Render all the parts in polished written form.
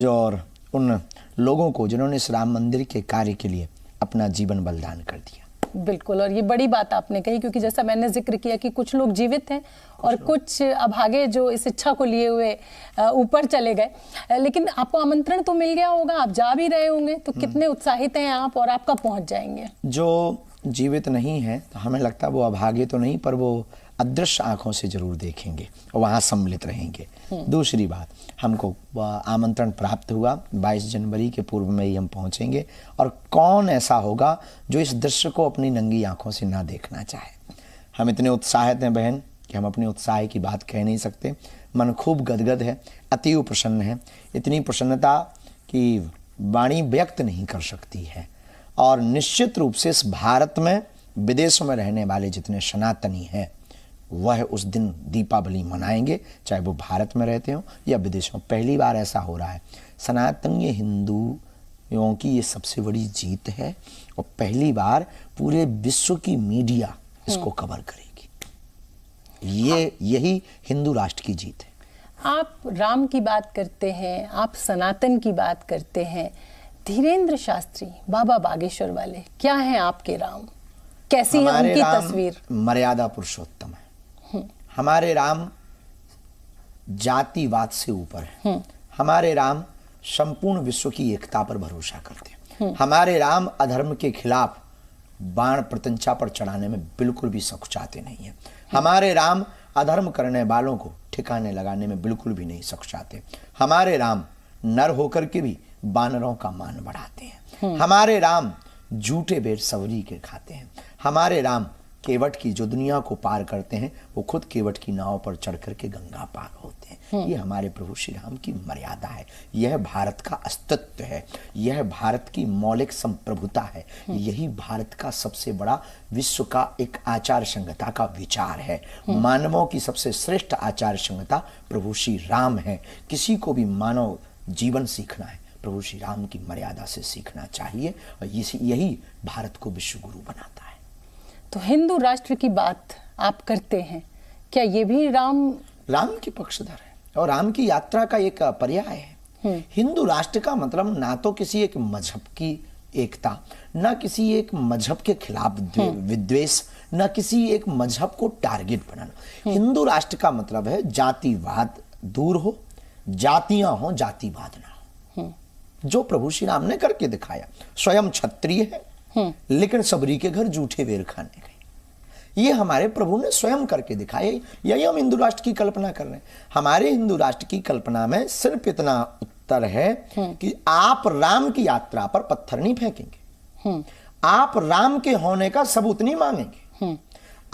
और उन लोगों को जिन्होंने इस राम मंदिर के कार्य के लिए अपना जीवन बलिदान कर दिया। बिल्कुल, और ये बड़ी बात आपने कही, क्योंकि जैसा मैंने जिक्र किया कि कुछ लोग जीवित हैं और कुछ अभागे जो इस इच्छा को लिए हुए ऊपर चले गए। लेकिन आपको आमंत्रण तो मिल गया होगा, आप जा भी रहे होंगे, तो कितने उत्साहित हैं आप और आप कब पहुंच जाएंगे? जो जीवित नहीं है तो हमें लगता है वो अभागे तो नहीं, पर वो अदृश्य आंखों से जरूर देखेंगे और वहाँ सम्मिलित रहेंगे। दूसरी बात, हमको आमंत्रण प्राप्त हुआ 22 जनवरी के पूर्व में ही हम पहुँचेंगे, और कौन ऐसा होगा जो इस दृश्य को अपनी नंगी आंखों से ना देखना चाहे। हम इतने उत्साहित हैं बहन कि हम अपने उत्साह की बात कह नहीं सकते। मन खूब गदगद है, अतीव प्रसन्न है, इतनी प्रसन्नता कि वाणी व्यक्त नहीं कर सकती है। और निश्चित रूप से इस भारत में विदेशों में रहने वाले जितने सनातनी हैं वह उस दिन दीपावली मनाएंगे, चाहे वो भारत में रहते हो या विदेशों। पहली बार ऐसा हो रहा है। सनातनीय हिंदुओं की ये सबसे बड़ी जीत है और पहली बार पूरे विश्व की मीडिया इसको कवर करेगी। यही हिंदू राष्ट्र की जीत है। आप राम की बात करते हैं, आप सनातन की बात करते हैं। धीरेन्द्र शास्त्री, बाबा बागेश्वर वाले, क्या हैं आपके राम? कैसी है उनकी तस्वीर? मर्यादा पुरुषोत्तम है। हमारे राम जातिवाद से ऊपर है। हमारे राम संपूर्ण विश्व की एकता पर भरोसा करते हैं। हमारे राम अधर्म के खिलाफ बाण प्रत्यंचा पर चढ़ाने में बिल्कुल भी सकुचाते नहीं है। हमारे राम अधर्म करने वालों को ठिकाने लगाने में बिल्कुल भी नहीं सकुचाते। हमारे राम नर होकर के भी बानरों का मान बढ़ाते हैं। हमारे राम झूठे बेर सवरी के खाते हैं। हमारे राम केवट की जो दुनिया को पार करते हैं वो खुद केवट की नाव पर चढ़ करके गंगा पार होते हैं। ये हमारे प्रभु श्री राम की मर्यादा है। यह भारत का अस्तित्व है। यह भारत की मौलिक संप्रभुता है। यही भारत का सबसे बड़ा विश्व का एक आचार संहिता का विचार है। मानवों की सबसे श्रेष्ठ आचार संहिता प्रभु श्री राम है। किसी को भी मानव जीवन सीखना है प्रभु श्री राम की मर्यादा से सीखना चाहिए, और यही भारत को विश्व गुरु बनाता है। तो हिंदू राष्ट्र की बात आप करते हैं, क्या ये भी राम की पक्षधर है और राम की यात्रा का एक पर्याय है। हिंदू राष्ट्र का मतलब ना तो किसी एक मजहब की एकता, ना किसी एक मजहब के खिलाफ विद्वेष, ना किसी एक मजहब को टारगेट बनाना। हिंदू राष्ट्र का मतलब है जातिवाद दूर हो, जातियां हो, जातिवाद ना हो। जो प्रभु श्री राम ने करके दिखाया। स्वयं क्षत्रिय है लेकिन सबरी के घर जूठे बेर खाने गए। ये हमारे प्रभु ने स्वयं करके दिखाया। यही हम हिंदू राष्ट्र की कल्पना कर रहे हैं। हमारे हिंदू राष्ट्र की कल्पना में सिर्फ इतना उत्तर है कि आप राम की यात्रा पर पत्थर नहीं फेंकेंगे। आप राम के होने का सबूत नहीं मांगेंगे।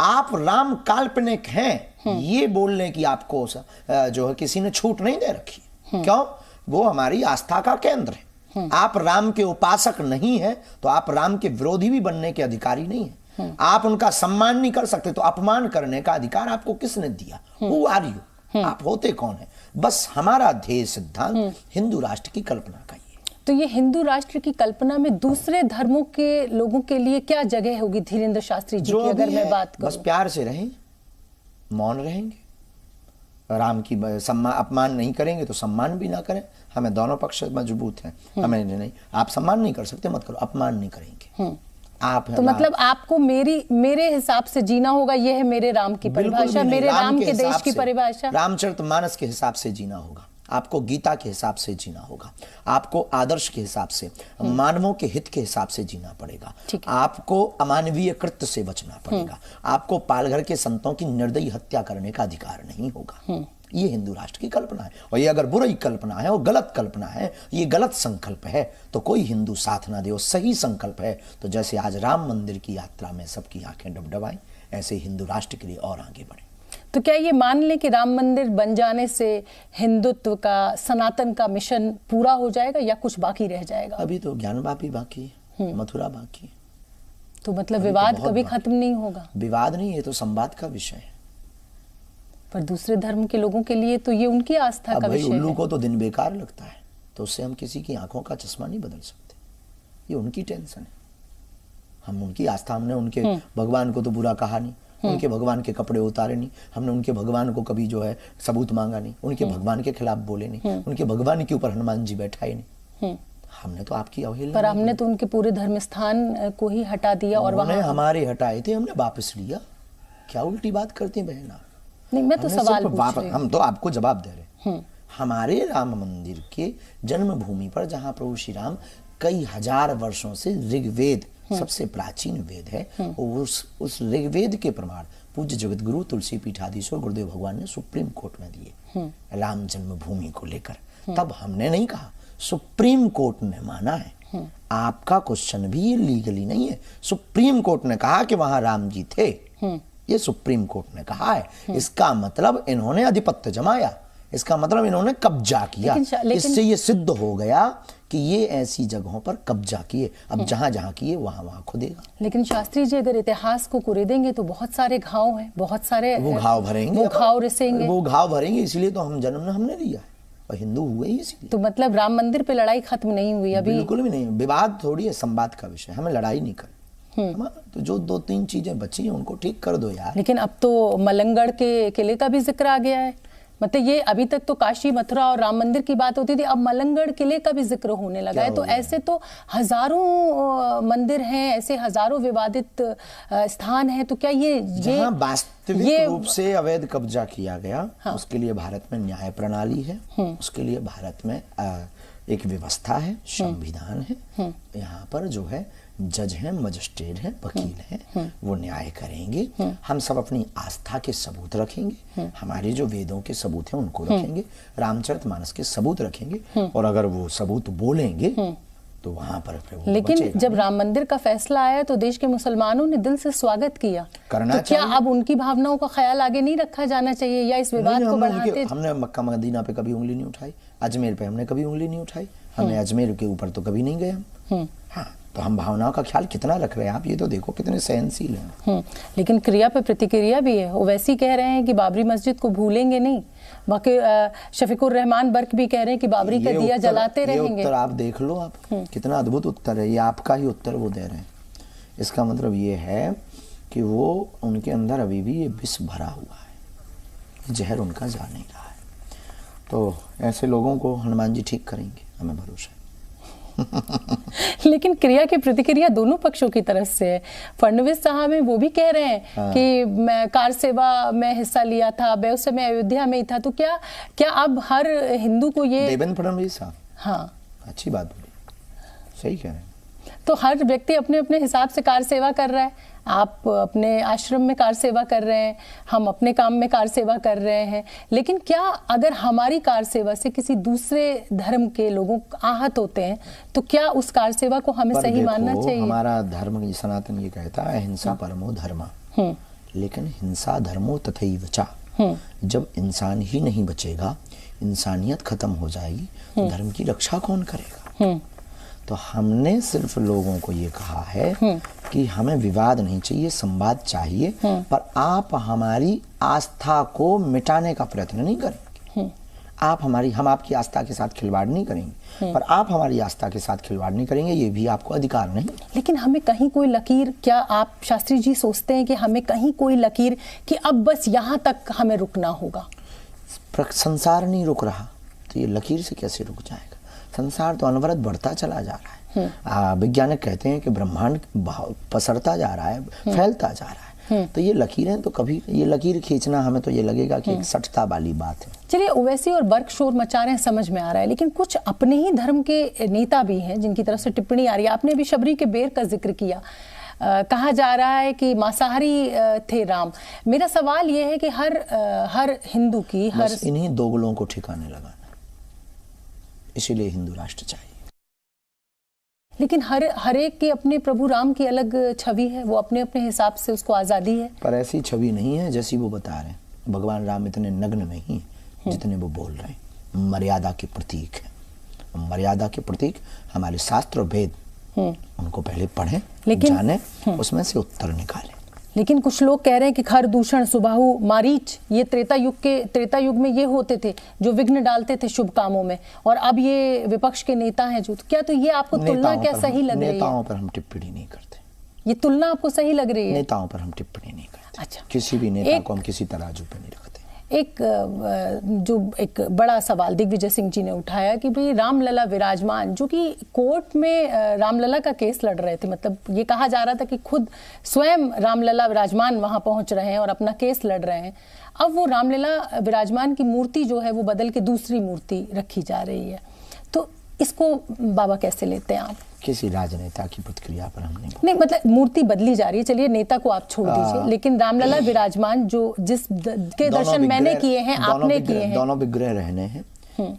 आप राम काल्पनिक हैं ये बोलने की आपको जो है किसी ने छूट नहीं दे रखी। क्यों? वो हमारी आस्था का केंद्र है। आप राम के उपासक नहीं हैं तो आप राम के विरोधी भी बनने के अधिकारी नहीं हैं। आप उनका सम्मान नहीं कर सकते तो अपमान करने का अधिकार आपको किसने दिया? Who are you? आप होते कौन है? बस हमारा ध्येय सिद्धांत हिंदू राष्ट्र की कल्पना का ही है। तो ये हिंदू राष्ट्र की कल्पना में दूसरे धर्मों के लोगों के लिए क्या जगह होगी धीरेन्द्र शास्त्री जी की, अगर मैं बात करूं? बस प्यार से रहें, मौन रहेंगे, राम की अपमान नहीं करेंगे तो सम्मान भी ना करें। हमें दोनों पक्ष मजबूत हैं। हमें नहीं, आप सम्मान नहीं कर सकते मत करो, अपमान नहीं करेंगे। आप तो मतलब आपको मेरे हिसाब से जीना होगा। ये है मेरे राम की परिभाषा, मेरे राम के देश की परिभाषा। रामचरितमानस के हिसाब से जीना होगा, आपको गीता के हिसाब से जीना होगा, आपको आदर्श के हिसाब से, मानवों के हित के हिसाब से जीना पड़ेगा। आपको अमानवीय कृत्य से बचना पड़ेगा। आपको पालघर के संतों की निर्दयी हत्या करने का अधिकार नहीं होगा। ये हिंदू राष्ट्र की कल्पना है। और ये अगर बुरी कल्पना है और गलत कल्पना है, ये गलत संकल्प है तो कोई हिंदू साथ ना दे। और सही संकल्प है तो जैसे आज राम मंदिर की यात्रा में सबकी आंखें डबडबाई, ऐसे हिंदू राष्ट्र के लिए और आगे बढ़े। तो क्या ये मान लें कि राम मंदिर बन जाने से हिंदुत्व का, सनातन का मिशन पूरा हो जाएगा या कुछ बाकी रह जाएगा? अभी तो ज्ञानवापी बाकी है, मथुरा बाकी है। तो मतलब विवाद कभी खत्म नहीं होगा? विवाद नहीं, ये तो संवाद का विषय है। पर दूसरे धर्म के लोगों के लिए तो ये उनकी आस्था का विषय है। उल्लू को तो दिन बेकार लगता है तो उससे हम किसी की आंखों का चश्मा नहीं बदल सकते। ये उनकी टेंशन है। हम उनकी आस्था, हमने उनके भगवान को तो बुरा कहा नहीं। उनके भगवान के कपड़े उतारे नहीं, हमने उनके भगवान को कभी जो है सबूत मांगा नहीं, उनके भगवान के खिलाफ बोले नहीं, उनके भगवान के ऊपर हनुमान जी बैठाए नहीं। हमने तो आपकी अवहेलना, पर हमने तो उनके पूरे धर्म स्थान को ही हटा दिया और वहां हमारे हटाए थे, हमने वापस लिया। क्या उल्टी बात करती हैं बहन आप? नहीं, मैं तो सवाल पूछ रही हूं। हम तो आपको जवाब दे रहे हैं। हमारे राम मंदिर के जन्मभूमि पर जहां प्रभु श्री राम कई हजार वर्षों से ऋग्वेद सबसे प्राचीन वेद है, उस ऋग्वेद के प्रमाण पूज्य जगत गुरु तुलसी पीठाधीश्वर गुरुदेव भगवान ने सुप्रीम कोर्ट में दिए राम जन्मभूमि को लेकर। तब हमने नहीं कहा, सुप्रीम कोर्ट ने माना है। आपका क्वेश्चन भी ये लीगली नहीं है। सुप्रीम कोर्ट ने कहा कि वहां राम जी थे, ये सुप्रीम कोर्ट ने कहा है। इसका मतलब इन्होंने आधिपत्य जमाया, इसका मतलब इन्होंने कब्जा किया। इससे ये सिद्ध हो गया कि ये ऐसी जगहों पर कब्जा किए। अब जहां जहां किए वहां वहां खुदेगा। लेकिन शास्त्री जी, अगर इतिहास को कुरेदेंगे तो बहुत सारे घाव हैं, बहुत सारे वो घाव भरेंगे, वो घाव रिसेंगे, वो घाव भरेंगे। इसलिए तो हम जन्म हमने लिया है और हिंदू हुए ही इसलिए। तो मतलब राम मंदिर पे लड़ाई खत्म नहीं हुई अभी? बिल्कुल भी नहीं। विवाद थोड़ी है, संवाद का विषय। हमें लड़ाई नहीं करनी। तो जो 2-3 चीजें बची हैं उनको ठीक कर दो यार। लेकिन अब तो मलंगड़ के किले का भी जिक्र आ गया है। मतलब ये अभी तक तो काशी, मथुरा और राम मंदिर की बात होती थी, अब मलंगड़ किले का भी जिक्र होने लगा है। तो ऐसे तो हजारों मंदिर हैं, ऐसे हजारों विवादित स्थान हैं। तो क्या ये वास्तविक रूप से अवैध कब्जा किया गया, हाँ, उसके लिए भारत में न्याय प्रणाली है, उसके लिए भारत में एक व्यवस्था है, संविधान है। यहाँ पर जो है जज हैं, मजिस्ट्रेट हैं, वकील हैं, वो न्याय करेंगे। हम सब अपनी आस्था के सबूत रखेंगे, हमारे जो वेदों के सबूत हैं उनको रखेंगे, रामचरितमानस के सबूत रखेंगे, और अगर वो सबूत बोलेंगे तो वहां पर लेकिन जब राम मंदिर का फैसला आया तो देश के मुसलमानों ने दिल से स्वागत किया। करना तो क्या अब उनकी भावनाओं का ख्याल आगे नहीं रखा जाना चाहिए, या इस विवाद को बढ़ाते? हमने मक्का मदीना पे कभी उंगली नहीं उठाई, अजमेर पे हमने कभी उंगली नहीं उठाई, हमने अजमेर के ऊपर तो कभी नहीं गए हम। हाँ, तो हम भावनाओं का ख्याल कितना रख रहे हैं आप, ये तो देखो कितने सहनशील हैं। लेकिन क्रिया पे प्रतिक्रिया भी है। वो वैसे ही कह रहे हैं कि बाबरी मस्जिद को भूलेंगे नहीं, बाकी शफीकुर रहमान बर्क भी कह रहे हैं कि बाबरी का दिया जलाते रहेंगे। उत्तर आप देख लो, आप कितना अद्भुत उत्तर है ये, आपका ही उत्तर वो दे रहे हैं। इसका मतलब ये है कि वो उनके अंदर अभी भी ये विष भरा हुआ है, जहर उनका जा नहीं रहा है। तो ऐसे लोगों को हनुमान जी ठीक करेंगे, हमें भरोसा है। लेकिन क्रिया की प्रतिक्रिया दोनों पक्षों की तरफ से है। फडणवीस साहब हैं, वो भी कह रहे हैं कि मैं कार सेवा में हिस्सा लिया था, मैं उस समय अयोध्या में ही था। तो क्या अब हर हिंदू को ये देवेंद्र फडणवीस साहब, हाँ, अच्छी बात बोली, सही कह रहे हैं। तो हर व्यक्ति अपने अपने हिसाब से कार सेवा कर रहा है। आप अपने आश्रम में कार सेवा कर रहे हैं, हम अपने काम में कार सेवा कर रहे हैं। लेकिन क्या अगर हमारी कार सेवा से किसी दूसरे धर्म के लोगों आहत होते हैं तो क्या उस कार सेवा को हमें सही मानना चाहिए? हमारा धर्म सनातन ये कहता है अहिंसा परमो धर्म, लेकिन हिंसा धर्मो तथैव च। जब इंसान ही नहीं बचेगा, इंसानियत खत्म हो जाएगी, तो धर्म की रक्षा कौन करेगा? तो हमने सिर्फ लोगों को ये कहा है कि हमें विवाद नहीं चाहिए, संवाद चाहिए, पर आप हमारी आस्था को मिटाने का प्रयत्न नहीं करेंगे। हम आपकी आस्था के साथ खिलवाड़ नहीं करेंगे, पर आप हमारी आस्था के साथ खिलवाड़ नहीं करेंगे, ये भी आपको अधिकार नहीं। लेकिन हमें कहीं कोई लकीर, क्या आप शास्त्री जी सोचते हैं कि हमें कहीं कोई लकीर कि अब बस यहाँ तक हमें रुकना होगा? संसार नहीं रुक रहा तो ये लकीर से कैसे रुक जाएगा? संसार तो अनवरत बढ़ता चला जा रहा है। वैज्ञानिक कहते हैं कि ब्रह्मांड पसरता जा रहा है, फैलता जा रहा है। तो ये लकीरें तो कभी, ये लकीर खींचना हमें तो ये लगेगा कि एक सठता वाली बात है। चलिए, ओवैसी और बर्क शोर मचा रहे हैं, समझ में आ रहा है, लेकिन कुछ अपने ही धर्म के नेता भी हैं जिनकी तरफ से टिप्पणी आ रही है। आपने भी शबरी के बेर का जिक्र किया, कहा जा रहा है कि मांसाहारी थे राम। मेरा सवाल ये है कि हर हिंदू की इन्हीं दोगलों को ठिकाने लगाना, इसीलिए हिंदू राष्ट्र चाहिए। लेकिन हर एक की अपने प्रभु राम की अलग छवि है, वो अपने अपने हिसाब से उसको आजादी है। पर ऐसी छवि नहीं है जैसी वो बता रहे हैं। भगवान राम इतने नग्न नहीं जितने वो बोल रहे हैं। मर्यादा के प्रतीक है। मर्यादा के प्रतीक हमारे शास्त्र और वेद, उनको पहले पढ़ें, जाने, उसमें से उत्तर निकालें। लेकिन कुछ लोग कह रहे हैं कि खर, दूषण, सुबाहु, मारीच ये त्रेता युग में ये होते थे जो विघ्न डालते थे शुभ कामों में, और अब ये विपक्ष के नेता हैं जो। क्या तो ये आपको तुलना क्या सही लग रही है? नेताओं पर हम टिप्पणी नहीं करते। ये तुलना आपको सही लग रही है? नेताओं पर हम टिप्पणी नहीं करते। अच्छा, किसी भी नेता को हम किसी तराजू पे नहीं रखते। एक बड़ा सवाल दिग्विजय सिंह जी ने उठाया कि भाई रामलला विराजमान, जो कि कोर्ट में रामलला का केस लड़ रहे थे, मतलब ये कहा जा रहा था कि खुद स्वयं रामलला विराजमान वहां पहुंच रहे हैं और अपना केस लड़ रहे हैं। अब वो रामलला विराजमान की मूर्ति जो है वो बदल के दूसरी मूर्ति रखी जा रही है, तो इसको बाबा कैसे लेते हैं आप? किसी राजनेता की प्रतिक्रिया पर हम नहीं, मतलब मूर्ति बदली जा रही है, चलिए नेता को आप छोड़ दीजिए, लेकिन रामलला विराजमान जो जिस के दर्शन मैंने किए हैं, आपने किए हैं, दोनों विग्रह रहने हैं।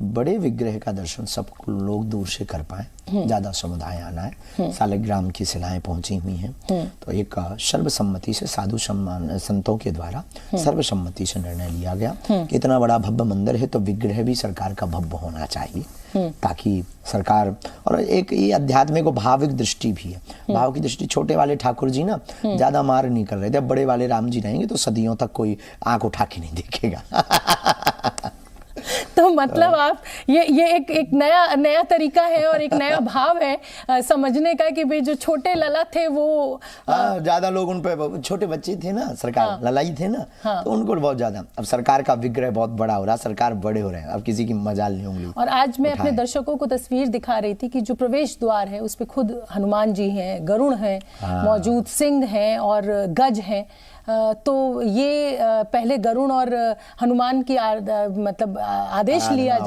बड़े विग्रह का दर्शन सब लोग दूर से कर पाए, ज्यादा समुदाय आना है, सालिग्राम की शिलाएं पहुंची हुई हैं, तो एक सर्वसम्मति से साधु संतों के द्वारा सर्वसम्मति से निर्णय लिया गया कि इतना बड़ा भव्य मंदिर है तो विग्रह भी सरकार का भव्य होना चाहिए, ताकि सरकार, और एक ये आध्यात्मिक और भाविक दृष्टि भी है। भाव की दृष्टि, छोटे वाले ठाकुर जी ना ज्यादा मार नहीं कर रहे थे, अब बड़े वाले राम जी रहेंगे तो सदियों तक कोई आंख उठा के नहीं देखेगा। तो मतलब आप ये एक नया तरीका है और एक नया भाव है समझने का कि भाई जो छोटे लला थे वो ज्यादा लोग उन पे, छोटे बच्चे थे ना, सरकार ललाई थे ना, तो उनको बहुत ज्यादा, अब सरकार का विग्रह बहुत बड़ा हो रहा, सरकार बड़े हो रहे हैं, अब किसी की मजाल नहीं होंगी। और आज मैं अपने दर्शकों को तस्वीर दिखा रही थी कि जो प्रवेश द्वार है उस पे खुद हनुमान जी हैं, गरुड़ हैं मौजूद, सिंह हैं और गज हैं। तो ये पहले गरुड़ और हनुमान की मतलब आदेश लिया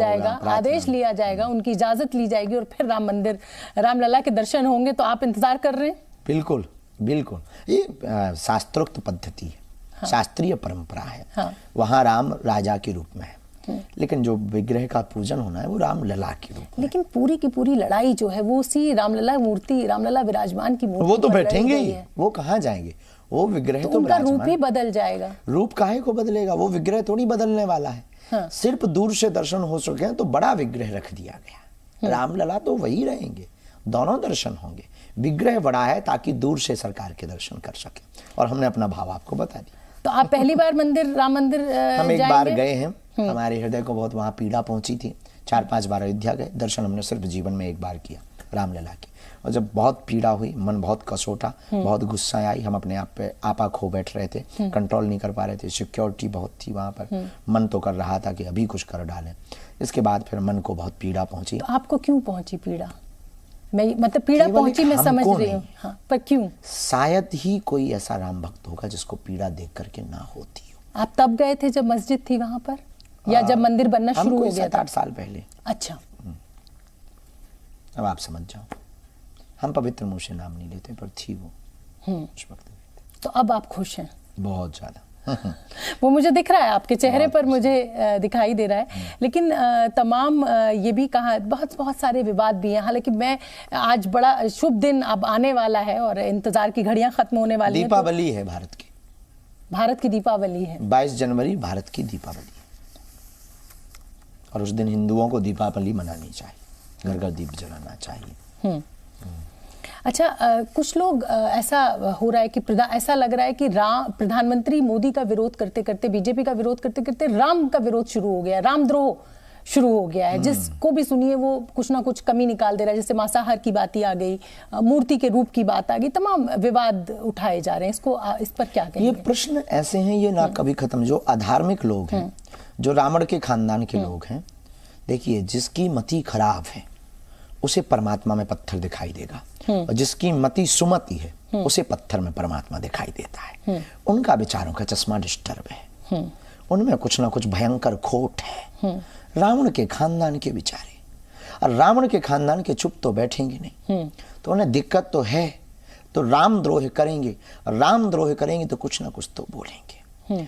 जाएगा, उनकी इजाजत ली जाएगी और फिर राम मंदिर, रामलला के दर्शन होंगे। तो आप इंतजार कर रहे हैं? बिल्कुल बिल्कुल, ये शास्त्रोक्त पद्धति है, शास्त्रीय परंपरा है। वहाँ राम राजा के रूप में है, लेकिन जो विग्रह का पूजन होना है वो रामलला के रूप में। लेकिन पूरी की पूरी लड़ाई जो है वो उसी रामलला मूर्ति, रामलला विराजमान की मूर्ति, वो तो बैठेंगे ही, वो कहाँ जाएंगे, वो विग्रह तो उनका रूप ही बदल जाएगा। रूप काहे को बदलेगा, वो विग्रह थोड़ी बदलने वाला है। सिर्फ दूर से दर्शन हो सके हैं तो बड़ा विग्रह रख दिया गया, रामलला तो वही रहेंगे, दोनों दर्शन होंगे। विग्रह बड़ा है ताकि दूर से सरकार के दर्शन कर सके, और हमने अपना भाव आपको बता दिया। तो आप पहली बार राम मंदिर हम एक बार गए हैं, हमारे हृदय को बहुत वहाँ पीड़ा पहुंची थी, 4-5 बार अयोध्या गए, दर्शन हमने सिर्फ जीवन में एक बार किया रामलला की, और जब बहुत पीड़ा हुई, मन बहुत कसोटा, बहुत गुस्सा आई, हम अपने आप पे आपा खो बैठ रहे थे, कंट्रोल नहीं कर पा रहे थे, सिक्योरिटी बहुत थी वहाँ पर, मन तो कर रहा था कि अभी कुछ कर डालें। इसके बाद फिर मन को बहुत पीड़ा पहुंची। तो आपको क्यों पहुंची पीड़ा? मैं मतलब पीड़ा पहुंची मैं समझ रही हूँ, पर क्यों? शायद ही कोई ऐसा राम भक्त होगा जिसको पीड़ा देख करके ना होती हो। आप तब गए थे जब मस्जिद थी वहां पर, या जब मंदिर बनना शुरू हो गया था? 7-8 साल पहले। अच्छा, अब आप समझ जाओ, हम पवित्र मुंह से नाम नहीं लेते, पर थी वो उस वक्त। तो अब आप खुश हैं? बहुत ज्यादा। वो मुझे दिख रहा है, आपके चेहरे पर मुझे दिखाई दे रहा है। लेकिन तमाम ये भी कहा, बहुत सारे विवाद भी हैं, हालांकि मैं आज बड़ा शुभ दिन अब आने वाला है और इंतजार की घड़ियां खत्म होने वाली हैं। दीपावली है भारत की दीपावली है, 22 जनवरी भारत की दीपावली है, और उस दिन हिंदुओं को दीपावली मनानी चाहिए, घर घर दीप जलाना चाहिए। अच्छा, कुछ लोग ऐसा हो रहा है कि ऐसा लग रहा है कि प्रधानमंत्री मोदी का विरोध करते करते, बीजेपी का विरोध करते करते राम का विरोध शुरू हो गया, रामद्रोह शुरू हो गया है। जिसको भी सुनिए वो कुछ ना कुछ कमी निकाल दे रहा है, जैसे मांसाहार की बात ही आ गई, मूर्ति के रूप की बात आ गई, तमाम विवाद उठाए जा रहे हैं। इस पर क्या कहेंगे? ये प्रश्न ऐसे हैं, ये ना कभी खत्म। जो अधार्मिक लोग हैं, जो रावण के खानदान के लोग हैं, देखिए जिसकी मति खराब है उसे परमात्मा में पत्थर दिखाई देगा, और जिसकी मति सुमति है उसे पत्थर में परमात्मा दिखाई देता है। उनका विचारों का चश्मा डिस्टर्ब है, उनमें कुछ ना कुछ भयंकर खोट है। रावण के खानदान के विचारे, और रावण के खानदान के चुप तो बैठेंगे नहीं, तो उन्हें दिक्कत तो है, तो रामद्रोह करेंगे, रामद्रोह करेंगे तो कुछ ना कुछ तो बोलेंगे।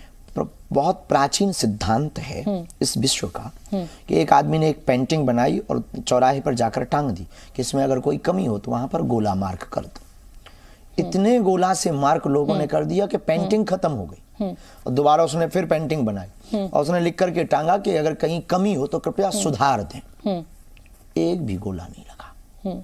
बहुत प्राचीन सिद्धांत है इस विश्व का कि एक आदमी ने एक पेंटिंग बनाई और चौराहे पर जाकर टांग दी कि इसमें अगर कोई कमी हो तो वहां पर गोला मार्क कर दो। इतने गोला से मार्क लोगों ने कर दिया कि पेंटिंग खत्म हो गई, और दोबारा उसने फिर पेंटिंग बनाई और उसने लिख करके टांगा कि अगर कहीं कमी हो तो कृपया सुधार दें। एक भी गोला नहीं लगा।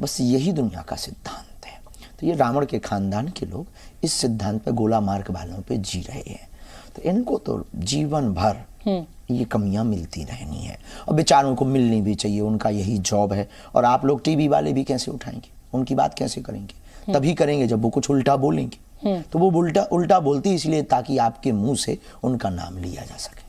बस यही दुनिया का सिद्धांत है। तो ये रावण के खानदान के लोग इस सिद्धांत पे, गोला मार्क वालों पे जी रहे हैं। तो इनको तो जीवन भर ये कमियां मिलती रहनी है, और बेचारों को मिलनी भी चाहिए, उनका यही जॉब है। और आप लोग टीवी वाले भी कैसे उठाएंगे, उनकी बात कैसे करेंगे? तभी करेंगे जब वो कुछ उल्टा बोलेंगे। तो वो उल्टा उल्टा बोलती इसलिए ताकि आपके मुंह से उनका नाम लिया जा सके।